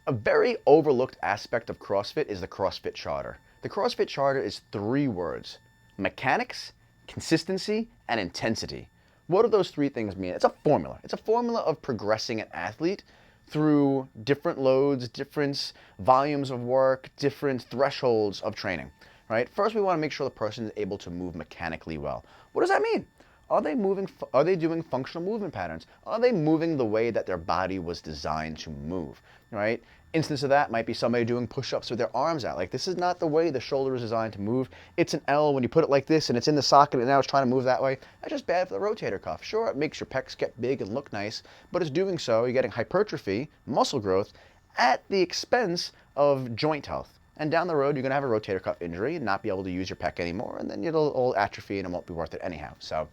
A very overlooked aspect of CrossFit is the CrossFit Charter. The CrossFit Charter is 3 words: mechanics, consistency, and intensity. What do those 3 things mean? It's a formula. It's a formula of progressing an athlete through different loads, different volumes of work, different thresholds of training, right? First, we want to make sure the person is able to move mechanically well. What does that mean? Are they moving? Are they doing functional movement patterns? Are they moving the way that their body was designed to move? Right? Instance of that might be somebody doing push-ups with their arms out. Like, this is not the way the shoulder is designed to move. It's an L when you put it like this, and it's in the socket, and now it's trying to move that way. That's just bad for the rotator cuff. Sure, it makes your pecs get big and look nice, but it's doing so, you're getting hypertrophy, muscle growth, at the expense of joint health. And down the road, you're going to have a rotator cuff injury and not be able to use your pec anymore, and then it'll all atrophy and it won't be worth it anyhow. So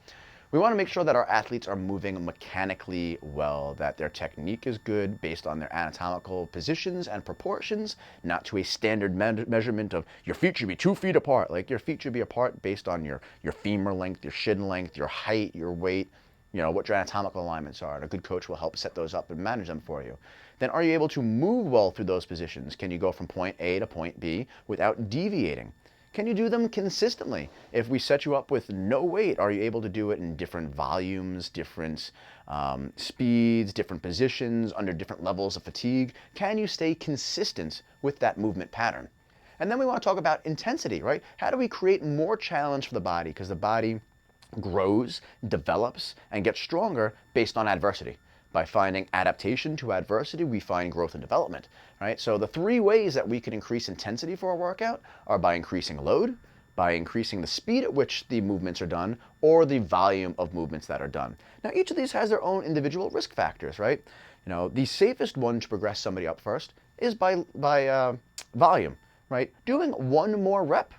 we want to make sure that our athletes are moving mechanically well, that their technique is good based on their anatomical positions and proportions, not to a standard measurement of your feet should be 2 feet apart. Like, your feet should be apart based on your femur length, your shin length, your height, your weight, what your anatomical alignments are. And a good coach will help set those up and manage them for you. Then, are you able to move well through those positions? Can you go from point A to point B without deviating? Can you do them consistently? If we set you up with no weight, are you able to do it in different volumes, different speeds, different positions, under different levels of fatigue? Can you stay consistent with that movement pattern? And then we want to talk about intensity, right? How do we create more challenge for the body? Because the body grows, develops, and gets stronger based on adversity. By finding adaptation to adversity, we find growth and development, right? So the 3 ways that we can increase intensity for a workout are by increasing load, by increasing the speed at which the movements are done, or the volume of movements that are done. Now, each of these has their own individual risk factors, right? The safest one to progress somebody up first is by volume, right? Doing 1 more rep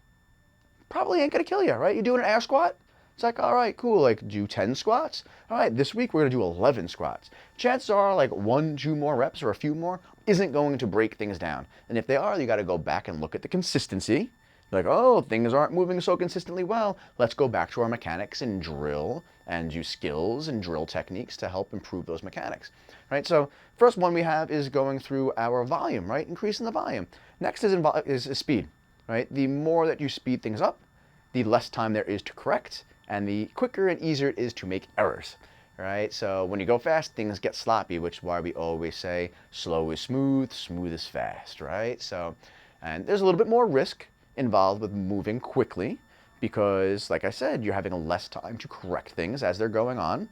probably ain't gonna kill you, right? You doing an air squat? It's like, all right, cool, like, do 10 squats. All right, this week we're gonna do 11 squats. Chances are, like, 1, 2 more reps or a few more isn't going to break things down. And if they are, you gotta go back and look at the consistency. Like, oh, things aren't moving so consistently well. Let's go back to our mechanics and drill and use skills and drill techniques to help improve those mechanics, right? So first one we have is going through our volume, right? Increasing the volume. Next is speed, right? The more that you speed things up, the less time there is to correct, and the quicker and easier it is to make errors, right? So when you go fast, things get sloppy, which is why we always say slow is smooth, smooth is fast, right? So, and there's a little bit more risk involved with moving quickly because, like I said, you're having less time to correct things as they're going on.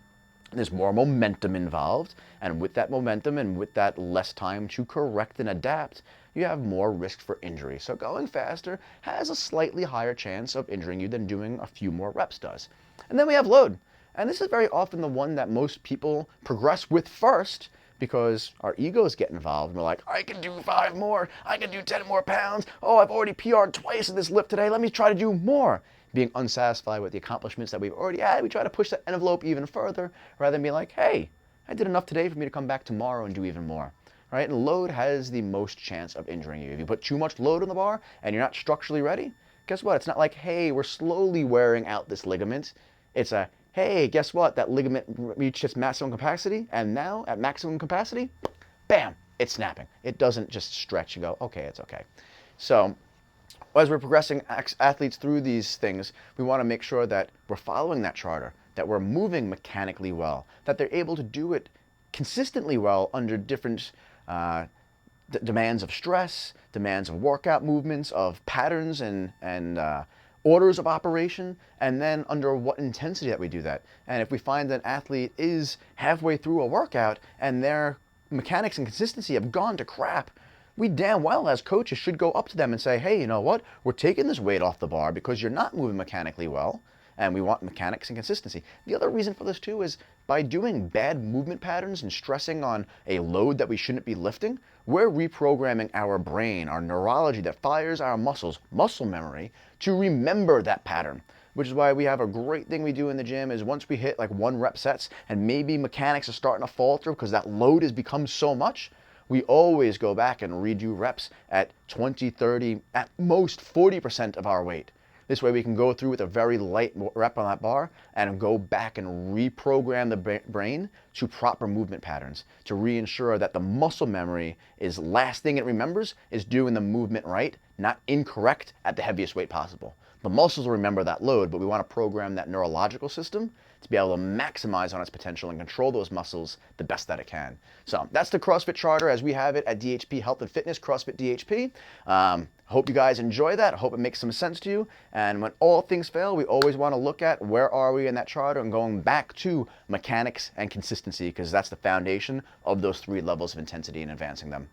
There's more momentum involved, and with that momentum and with that less time to correct and adapt, you have more risk for injury. So going faster has a slightly higher chance of injuring you than doing a few more reps does. And then we have load. And this is very often the one that most people progress with first because our egos get involved. And we're like, I can do 5 more. I can do 10 more pounds. Oh, I've already PR'd twice in this lift today. Let me try to do more. Being unsatisfied with the accomplishments that we've already had, we try to push that envelope even further rather than be like, hey, I did enough today for me to come back tomorrow and do even more. Right? And load has the most chance of injuring you. If you put too much load on the bar and you're not structurally ready, guess what? It's not like, hey, we're slowly wearing out this ligament. It's a, hey, guess what? That ligament reached its maximum capacity, and now at maximum capacity, bam, it's snapping. It doesn't just stretch and go, okay, it's okay. So as we're progressing athletes through these things, we want to make sure that we're following that charter, that we're moving mechanically well, that they're able to do it consistently well under different demands of stress, demands of workout movements, of patterns and orders of operation, and then under what intensity that we do that. And if we find that an athlete is halfway through a workout and their mechanics and consistency have gone to crap, we damn well as coaches should go up to them and say, hey, you know what? We're taking this weight off the bar because you're not moving mechanically well, and we want mechanics and consistency. The other reason for this too is by doing bad movement patterns and stressing on a load that we shouldn't be lifting, we're reprogramming our brain, our neurology that fires our muscles, muscle memory, to remember that pattern. Which is why we have a great thing we do in the gym is once we hit like 1 rep sets and maybe mechanics are starting to falter because that load has become so much, we always go back and redo reps at 20, 30, at most 40% of our weight. This way we can go through with a very light rep on that bar and go back and reprogram the brain to proper movement patterns to reensure that the muscle memory is last thing it remembers is doing the movement right, not incorrect at the heaviest weight possible. The muscles will remember that load, but we want to program that neurological system to be able to maximize on its potential and control those muscles the best that it can. So that's the CrossFit Charter as we have it at DHP Health and Fitness, CrossFit DHP. Hope you guys enjoy that. I hope it makes some sense to you. And when all things fail, we always want to look at where are we in that charter and going back to mechanics and consistency, because that's the foundation of those 3 levels of intensity and advancing them.